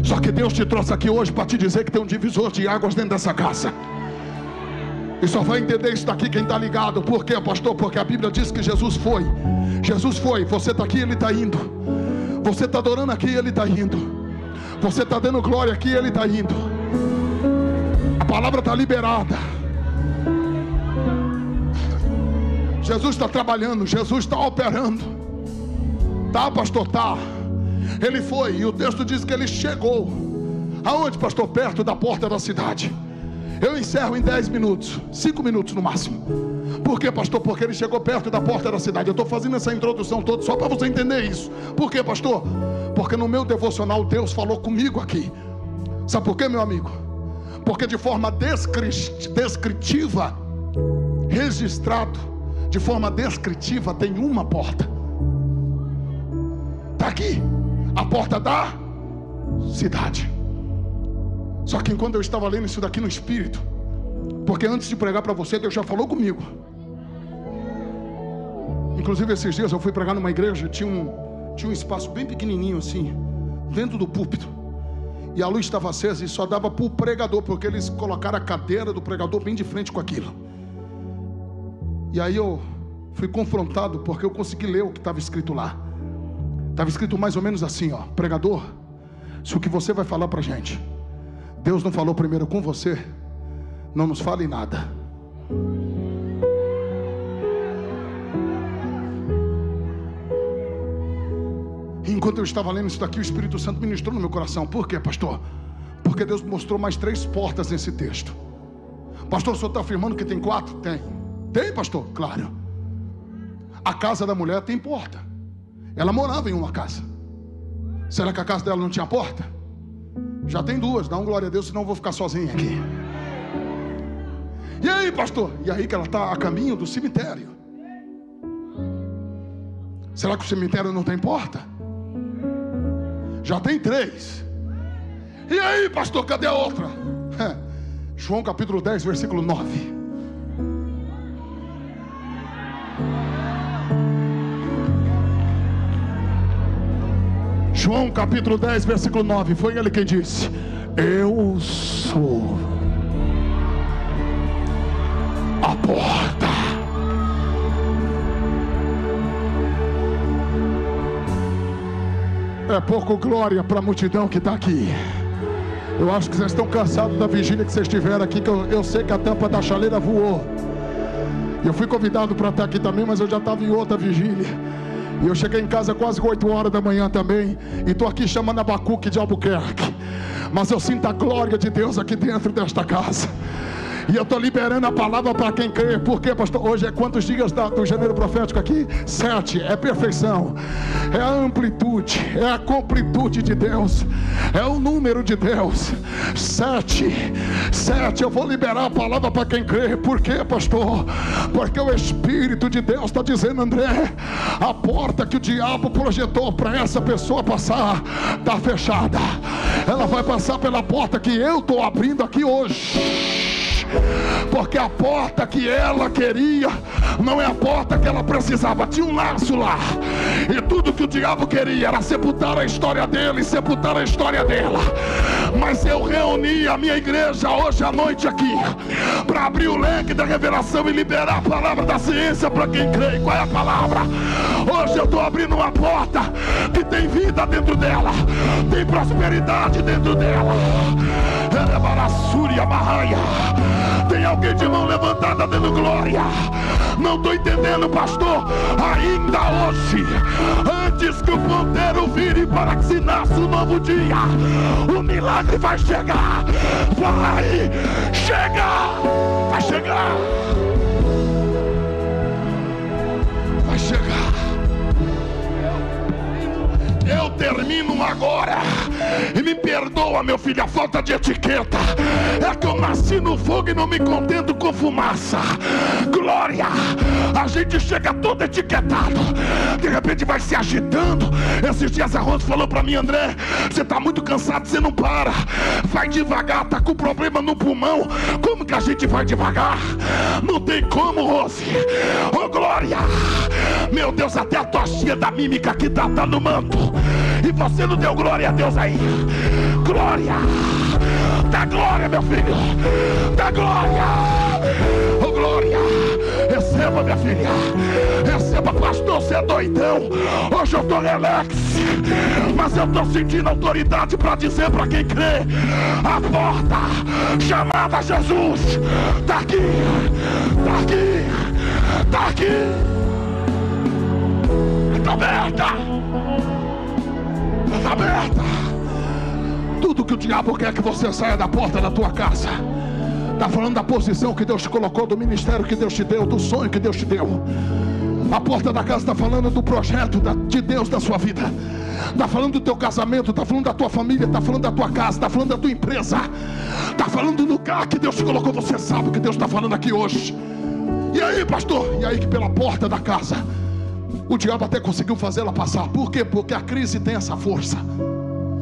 Só que Deus te trouxe aqui hoje para te dizer que tem um divisor de águas dentro dessa casa. E só vai entender isso daqui quem está ligado. Por quê, pastor? Porque a Bíblia diz que Jesus foi. Jesus foi. Você está aqui, Ele está indo. Você está adorando aqui, Ele está indo. Você está dando glória aqui, Ele está indo. A palavra está liberada. Jesus está trabalhando, Jesus está operando. Tá, pastor? Tá. Ele foi, e o texto diz que ele chegou. Aonde, pastor? Perto da porta da cidade. Eu encerro em 10 minutos, 5 minutos no máximo. Por quê, pastor? Porque ele chegou perto da porta da cidade. Eu estou fazendo essa introdução toda só para você entender isso. Por quê, pastor? Porque no meu devocional Deus falou comigo aqui. Sabe por quê, meu amigo? Porque de forma descritiva, registrado de forma descritiva, tem uma porta. Está aqui, a porta da cidade. Só que enquanto eu estava lendo isso daqui no Espírito, porque antes de pregar para você, Deus já falou comigo. Inclusive esses dias eu fui pregar numa igreja, tinha um espaço bem pequenininho assim, dentro do púlpito, e a luz estava acesa e só dava para o pregador, porque eles colocaram a cadeira do pregador bem de frente com aquilo. E aí eu fui confrontado, porque eu consegui ler o que estava escrito lá. Estava escrito mais ou menos assim, ó: pregador, se o que você vai falar para a gente, Deus não falou primeiro com você, não nos fale nada. Enquanto eu estava lendo isso daqui, o Espírito Santo ministrou no meu coração. Por quê, pastor? Porque Deus mostrou mais 3 portas nesse texto. Pastor, o senhor está afirmando que tem 4? Tem. Tem, pastor? Claro. A casa da mulher tem porta. Ela morava em uma casa. Será que a casa dela não tinha porta? Já tem 2, dá um glória a Deus, senão eu vou ficar sozinho aqui. E aí, pastor? E aí que ela está a caminho do cemitério. Será que o cemitério não tem porta? Já tem 3. E aí, pastor, cadê a outra? João capítulo 10, versículo 9. João capítulo 10, versículo 9. Foi ele quem disse: eu sou a porta. É pouco glória para a multidão que está aqui. Eu acho que vocês estão cansados da vigília que vocês tiveram aqui, que eu sei que a tampa da chaleira voou. Eu fui convidado para estar aqui também, mas eu já estava em outra vigília. E eu cheguei em casa quase 8 horas da manhã também. E estou aqui chamando Abacuque de Albuquerque. Mas eu sinto a glória de Deus aqui dentro desta casa. E eu estou liberando a palavra para quem crê. Por quê, pastor? Hoje é quantos dias do janeiro profético aqui? 7. É perfeição. É a amplitude. É a completude de Deus. É o número de Deus. 7. Eu vou liberar a palavra para quem crê. Por quê, pastor? Porque o Espírito de Deus está dizendo: André, a porta que o diabo projetou para essa pessoa passar está fechada. Ela vai passar pela porta que eu estou abrindo aqui hoje. Porque a porta que ela queria não é a porta que ela precisava. Tinha um laço lá, e tudo que o diabo queria era sepultar a história dele, sepultar a história dela. Mas eu reuni a minha igreja hoje à noite aqui para abrir o leque da revelação e liberar a palavra da ciência para quem crê. Qual é a palavra? Hoje eu estou abrindo uma porta que tem vida dentro dela, tem prosperidade dentro dela. Tem alguém de mão levantada dando glória? Não estou entendendo, pastor. Ainda hoje, antes que o ponteiro vire para que se nasça um novo dia, o milagre vai chegar. Vai chegar. Vai chegar. Vai chegar. Eu termino agora. E me perdoa, meu filho, a falta de etiqueta. É que eu nasci no fogo e não me contento com fumaça. Glória. A gente chega todo etiquetado, de repente vai se agitando. Esses dias a Rose falou pra mim: André, você tá muito cansado, você não para. Vai devagar, tá com problema no pulmão. Como que a gente vai devagar? Não tem como, Rose. Oh, glória. Meu Deus, até a tostinha da mímica aqui tá no manto. E você não deu glória a Deus aí? Glória. Dá glória, meu filho. Dá glória. Oh, glória. Receba, minha filha. Receba, pastor, você é doidão. Hoje eu tô relax, mas eu tô sentindo autoridade para dizer para quem crê: a porta chamada Jesus tá aqui. Tá aqui. Tá aqui. Está aberta. Está aberta. Tudo que o diabo quer que você saia da porta da tua casa. Está falando da posição que Deus te colocou, do ministério que Deus te deu, do sonho que Deus te deu. A porta da casa está falando do projeto de Deus na sua vida. Está falando do teu casamento, está falando da tua família, está falando da tua casa, está falando da tua empresa, está falando do lugar que Deus te colocou. Você sabe o que Deus está falando aqui hoje. E aí, pastor? E aí que pela porta da casa o diabo até conseguiu fazê-la passar. Por quê? Porque a crise tem essa força.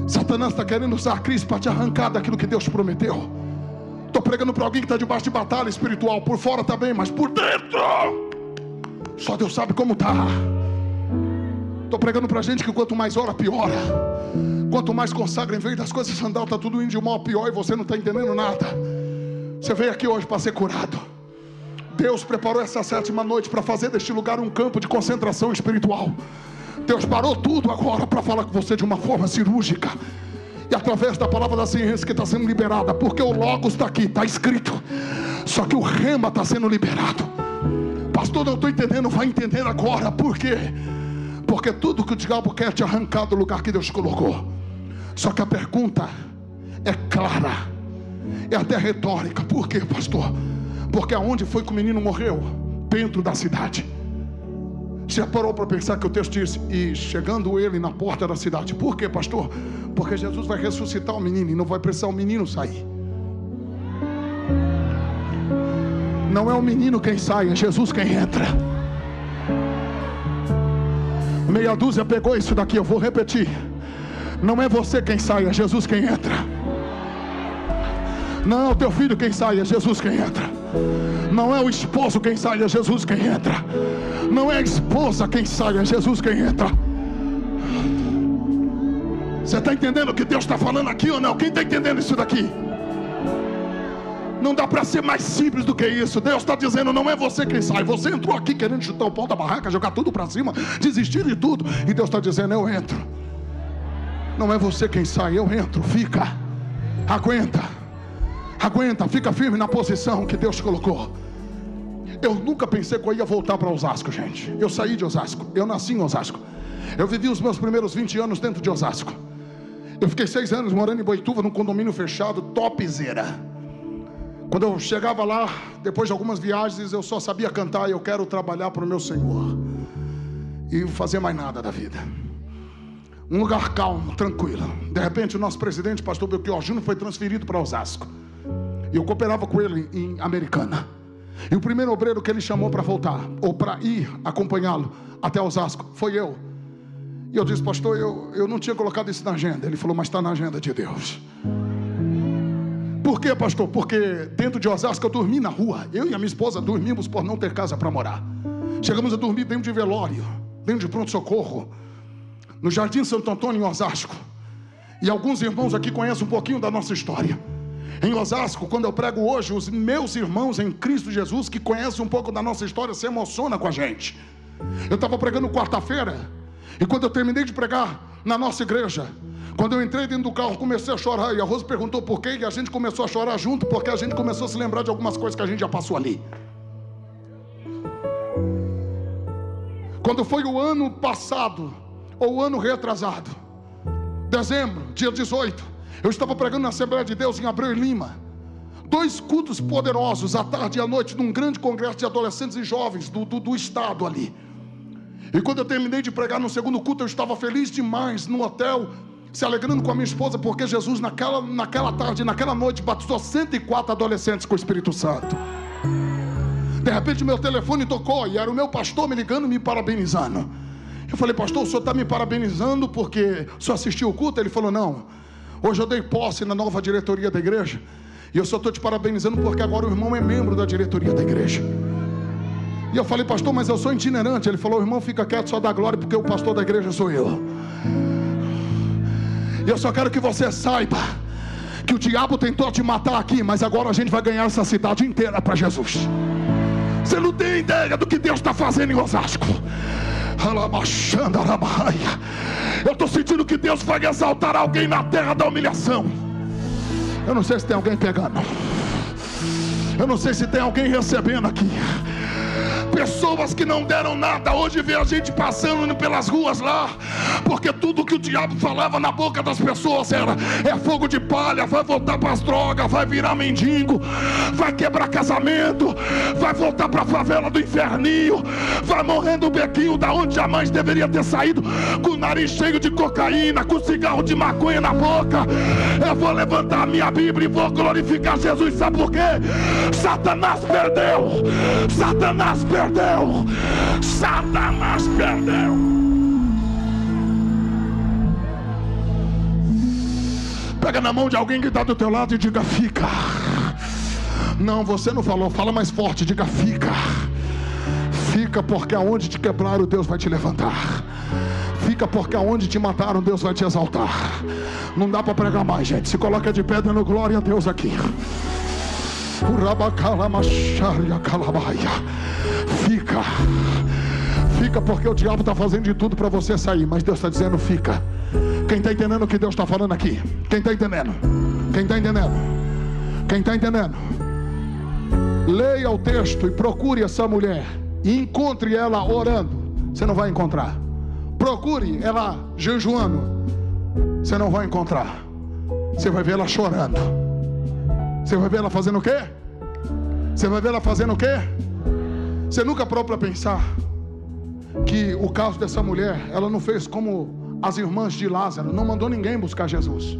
Satanás está querendo usar a crise para te arrancar daquilo que Deus te prometeu. Estou pregando para alguém que está debaixo de batalha espiritual. Por fora está bem, mas por dentro só Deus sabe como está. Estou pregando para gente que quanto mais ora, piora. Quanto mais consagra, em vez das coisas andar, está tudo indo de mal a pior e você não está entendendo nada. Você veio aqui hoje para ser curado. Deus preparou essa 7ª noite para fazer deste lugar um campo de concentração espiritual. Deus parou tudo agora para falar com você de uma forma cirúrgica. E através da palavra da ciência que está sendo liberada. Porque o Logos está aqui, está escrito. Só que o Rema está sendo liberado. Pastor, não estou entendendo. Vai entender agora. Por quê? Porque tudo que o diabo quer te arrancar do lugar que Deus colocou. Só que a pergunta é clara. É até retórica. Por quê, pastor? Porque aonde foi que o menino morreu? Dentro da cidade. Você parou para pensar que o texto diz: e chegando ele na porta da cidade. Por quê, pastor? Porque Jesus vai ressuscitar o menino e não vai precisar o menino sair. Não é o menino quem sai, é Jesus quem entra. Meia dúzia pegou isso daqui, eu vou repetir. Não é você quem sai, é Jesus quem entra. Não é o teu filho quem sai, é Jesus quem entra. Não é o esposo quem sai, é Jesus quem entra. Não é a esposa quem sai, é Jesus quem entra. Você está entendendo o que Deus está falando aqui ou não? Quem está entendendo isso daqui? Não dá para ser mais simples do que isso. Deus está dizendo: não é você quem sai. Você entrou aqui querendo chutar o pau da barraca, jogar tudo para cima, desistir de tudo. E Deus está dizendo: eu entro. Não é você quem sai, eu entro. Fica, aguenta, fica firme na posição que Deus te colocou. Eu nunca pensei que eu ia voltar para Osasco, gente. Eu saí de Osasco, eu nasci em Osasco. Eu vivi os meus primeiros 20 anos dentro de Osasco. Eu fiquei 6 anos morando em Boituva, num condomínio fechado, topzera. Quando eu chegava lá, depois de algumas viagens, eu só sabia cantar: eu quero trabalhar para o meu Senhor. E fazer mais nada da vida. Um lugar calmo, tranquilo. De repente o nosso presidente, pastor Belchior Júnior, foi transferido para Osasco. E eu cooperava com ele em Americana. E o primeiro obreiro que ele chamou para voltar, ou para ir acompanhá-lo até Osasco, foi eu. E eu disse: pastor, eu não tinha colocado isso na agenda. Ele falou: mas está na agenda de Deus. Por quê, pastor? Porque dentro de Osasco eu dormi na rua. Eu e a minha esposa dormimos por não ter casa para morar. Chegamos a dormir dentro de velório, dentro de pronto-socorro, no Jardim Santo Antônio, em Osasco. E alguns irmãos aqui conhecem um pouquinho da nossa história. Em Osasco, quando eu prego hoje, os meus irmãos em Cristo Jesus, que conhecem um pouco da nossa história, se emocionam com a gente. Eu estava pregando quarta-feira, e quando eu terminei de pregar na nossa igreja, quando eu entrei dentro do carro, comecei a chorar, e a Rose perguntou por quê, e a gente começou a chorar junto, porque a gente começou a se lembrar de algumas coisas que a gente já passou ali. Quando foi o ano passado, ou o ano retrasado, dezembro, dia 18, eu estava pregando na Assembleia de Deus em Abreu e Lima. 2 cultos poderosos, à tarde e à noite, num grande congresso de adolescentes e jovens do estado ali. E quando eu terminei de pregar no segundo culto, eu estava feliz demais no hotel, se alegrando com a minha esposa, porque Jesus naquela tarde, naquela noite, batizou 104 adolescentes com o Espírito Santo. De repente meu telefone tocou, e era o meu pastor me ligando, me parabenizando. Eu falei: pastor, o senhor está me parabenizando porque o senhor assistiu o culto? Ele falou: não, hoje eu dei posse na nova diretoria da igreja, e eu só estou te parabenizando porque agora o irmão é membro da diretoria da igreja. E eu falei: pastor, mas eu sou itinerante. Ele falou: irmão, fica quieto, só dá glória, porque o pastor da igreja sou eu. E eu só quero que você saiba que o diabo tentou te matar aqui, mas agora a gente vai ganhar essa cidade inteira para Jesus. Você não tem ideia do que Deus está fazendo em Osasco. Eu estou sentindo que Deus vai exaltar alguém na terra da humilhação. Eu não sei se tem alguém pegando, eu não sei se tem alguém recebendo aqui. Pessoas que não deram nada, hoje vê a gente passando pelas ruas lá, porque tudo que o diabo falava na boca das pessoas era: é fogo de palha, vai voltar para as drogas, vai virar mendigo, vai quebrar casamento, vai voltar para a favela do inferninho, vai morrer no bequinho da onde jamais deveria ter saído, com o nariz cheio de cocaína, com cigarro de maconha na boca. Eu vou levantar a minha Bíblia e vou glorificar Jesus. Sabe por quê? Satanás perdeu, Satanás perdeu, Satanás perdeu. Pega na mão de alguém que está do teu lado e diga: fica. Não, você não falou, fala mais forte, diga: fica. Fica, porque aonde te quebraram, Deus vai te levantar. Fica, porque aonde te mataram, Deus vai te exaltar. Não dá para pregar mais, gente. Se coloca de pé dando glória a Deus aqui. Fica. Fica, porque o diabo está fazendo de tudo para você sair, mas Deus está dizendo: fica. Quem está entendendo o que Deus está falando aqui? Quem está entendendo? Quem está entendendo? Quem está entendendo? Leia o texto e procure essa mulher e encontre ela orando. Você não vai encontrar. Procure ela jejuando. Você não vai encontrar. Você vai ver ela chorando. Você vai ver ela fazendo o quê? Você vai ver ela fazendo o quê? Você nunca parou para pensar que o caso dessa mulher, ela não fez como as irmãs de Lázaro, não mandou ninguém buscar Jesus.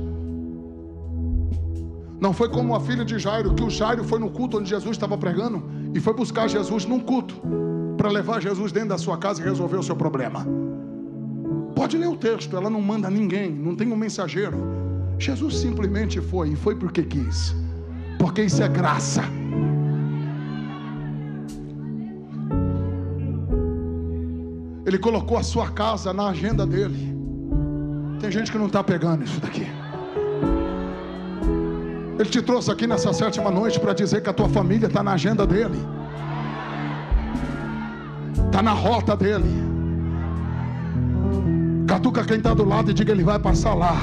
Não foi como a filha de Jairo, que o Jairo foi no culto onde Jesus estava pregando e foi buscar Jesus num culto para levar Jesus dentro da sua casa e resolver o seu problema. Pode ler o texto, ela não manda ninguém, não tem um mensageiro. Jesus simplesmente foi, e foi porque quis, porque isso é graça. Ele colocou a sua casa na agenda dele. Tem gente que não está pegando isso daqui. Ele te trouxe aqui nessa 7ª noite para dizer que a tua família está na agenda dele, está na rota dele. Catuca quem está do lado e diga: ele vai passar lá.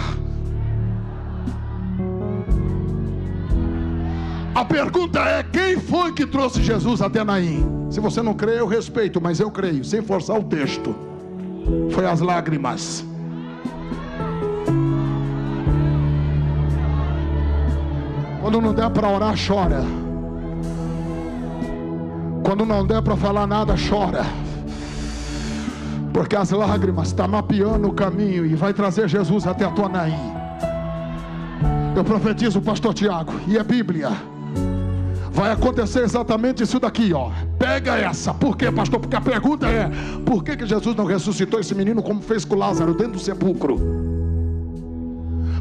A pergunta é: quem foi que trouxe Jesus até Naim? Se você não crê, eu respeito, mas eu creio, sem forçar o texto. Foi as lágrimas. Quando não der para orar, chora. Quando não der para falar nada, chora. Porque as lágrimas estão mapeando o caminho e vai trazer Jesus até a tua Naim. Eu profetizo, pastor Tiago, e é Bíblia. Vai acontecer exatamente isso daqui, ó. Pega essa. Por quê, pastor? Porque a pergunta é: por que Jesus não ressuscitou esse menino como fez com Lázaro dentro do sepulcro?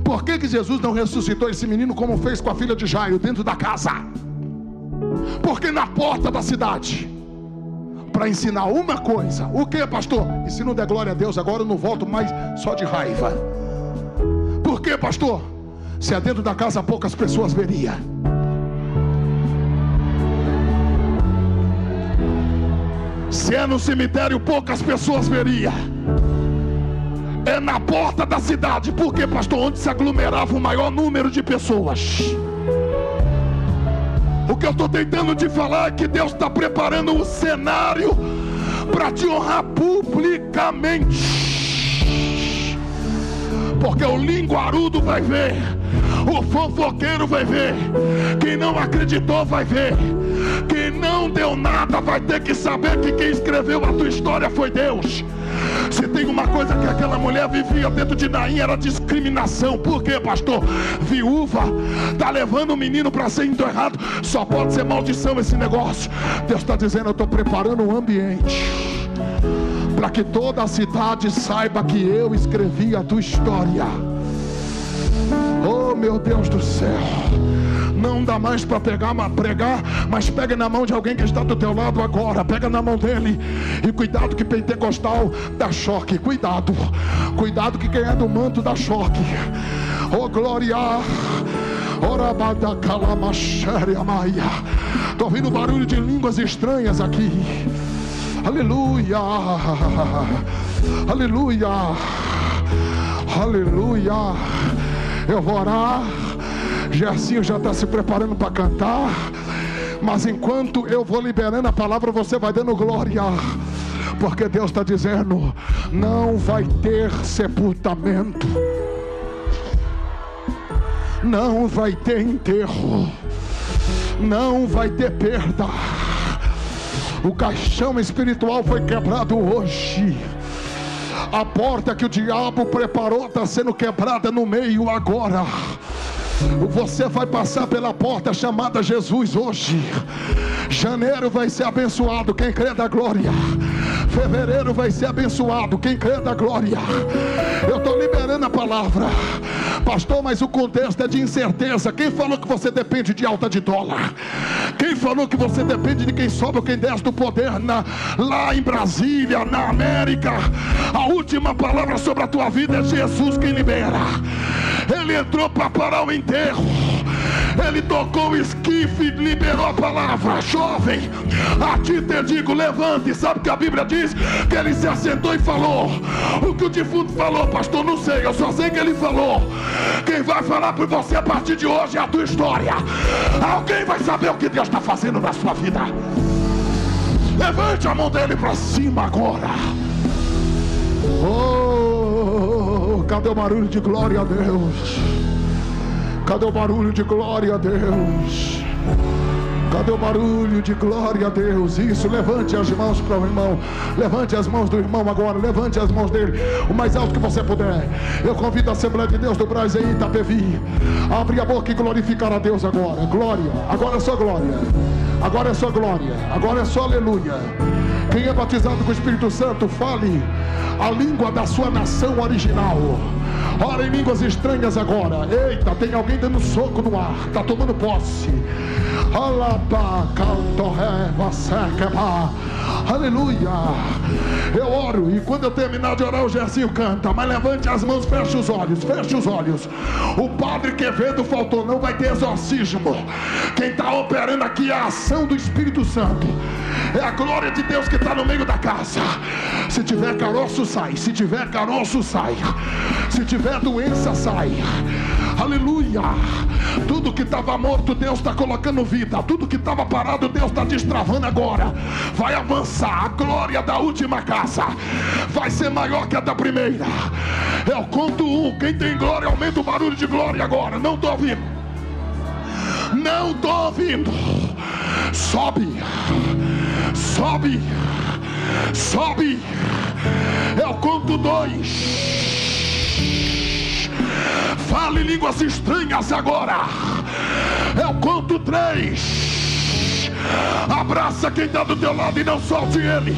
Por que Jesus não ressuscitou esse menino como fez com a filha de Jairo dentro da casa? Porque na porta da cidade, para ensinar uma coisa. O que, pastor? E se não der glória a Deus agora, eu não volto mais só de raiva. Por quê, pastor? Se é dentro da casa, poucas pessoas veriam. Se é no cemitério, poucas pessoas veriam. É na porta da cidade. Por quê, pastor? Onde se aglomerava o maior número de pessoas. O que eu estou tentando te falar é que Deus está preparando um cenário para te honrar publicamente. Porque o linguarudo vai ver, o fofoqueiro vai ver, quem não acreditou vai ver, quem não deu nada vai ter que saber que quem escreveu a tua história foi Deus. Se tem uma coisa que aquela mulher vivia dentro de Naim, era discriminação. Por quê, pastor? Viúva, está levando o menino para ser enterrado, só pode ser maldição esse negócio. Deus está dizendo, eu estou preparando um ambiente para que toda a cidade saiba que eu escrevi a tua história. Oh meu Deus do céu, não dá mais para pregar, mas pega na mão de alguém que está do teu lado agora. Pega na mão dele. E cuidado que pentecostal dá choque. Cuidado que quem é do manto dá choque. Oh glória. Estou ouvindo barulho de línguas estranhas aqui. Aleluia. Aleluia. Aleluia. Eu vou orar. Gersinho já está se preparando para cantar. Mas enquanto eu vou liberando a palavra, você vai dando glória. Porque Deus está dizendo, não vai ter sepultamento, não vai ter enterro, não vai ter perda. O caixão espiritual foi quebrado hoje. A porta que o diabo preparou está sendo quebrada no meio agora. Você vai passar pela porta chamada Jesus hoje. Janeiro vai ser abençoado, quem crê da glória. Fevereiro vai ser abençoado, quem crê da glória. Eu estou liberando a palavra. Pastor, mas o contexto é de incerteza. Quem falou que você depende de alta de dólar? Quem falou que você depende de quem sobe ou quem desce do poder lá em Brasília, na América? A última palavra sobre a tua vida é Jesus quem libera. Ele entrou para parar o enterro. Ele tocou o esquife e liberou a palavra. Jovem, a ti te digo, levante. Sabe que a Bíblia diz que ele se assentou e falou. O que o defunto falou, pastor, não sei. Eu só sei que ele falou. Quem vai falar por você a partir de hoje é a tua história. Alguém vai saber o que Deus está fazendo na sua vida. Levante a mão dele para cima agora. Oh, cadê o barulho de glória a Deus? Cadê o barulho de glória a Deus? Cadê o barulho de glória a Deus? Isso, levante as mãos para o irmão. Levante as mãos do irmão agora. Levante as mãos dele o mais alto que você puder. Eu convido a Assembleia de Deus do Brasil em Itapevi a abrir a boca e glorificar a Deus agora. Glória, agora é só glória. Agora é só glória. Agora é só aleluia. Quem é batizado com o Espírito Santo, fale a língua da sua nação original. Ora em línguas estranhas agora. Eita, tem alguém dando soco no ar. Está tomando posse. Aleluia. Eu oro e quando eu terminar de orar o Gersinho canta. Mas levante as mãos, feche os olhos. Feche os olhos. O padre Quevedo faltou, não vai ter exorcismo. Quem está operando aqui é a ação do Espírito Santo. É a glória de Deus que está no meio da casa. Se tiver caroço, sai. Se tiver caroço, sai. Se tiver doença, sai. Aleluia. Tudo que estava morto, Deus está colocando vida. Tudo que estava parado, Deus está destravando agora. Vai avançar. A glória da última casa vai ser maior que a da primeira. Eu conto um. Quem tem glória, aumenta o barulho de glória agora. Não estou ouvindo. Não estou ouvindo. Sobe. Sobe. Sobe. Eu conto 2. Fale línguas estranhas agora. Eu conto 3. Abraça quem está do teu lado e não solte ele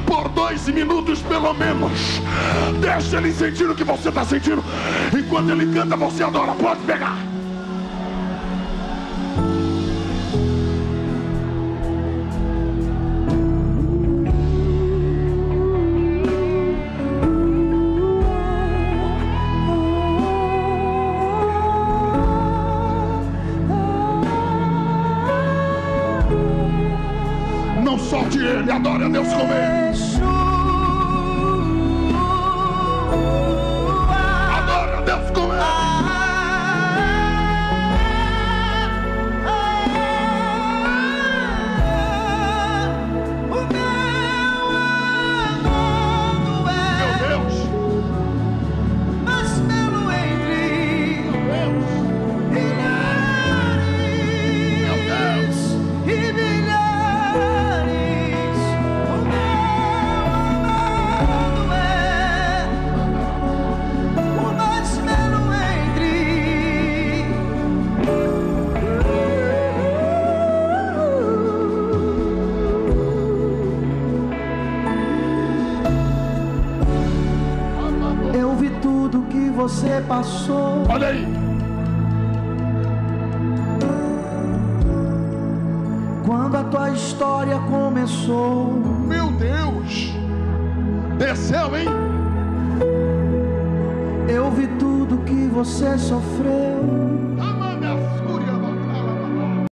por 2 minutos pelo menos. Deixa ele sentir o que você está sentindo. Enquanto ele canta, você adora. Pode pegar. Não solte ele, adore a Deus com ele. Adore a Deus com ele. Você passou. Olha aí. Quando a tua história começou. Meu Deus. Desceu, hein? Eu vi tudo que você sofreu.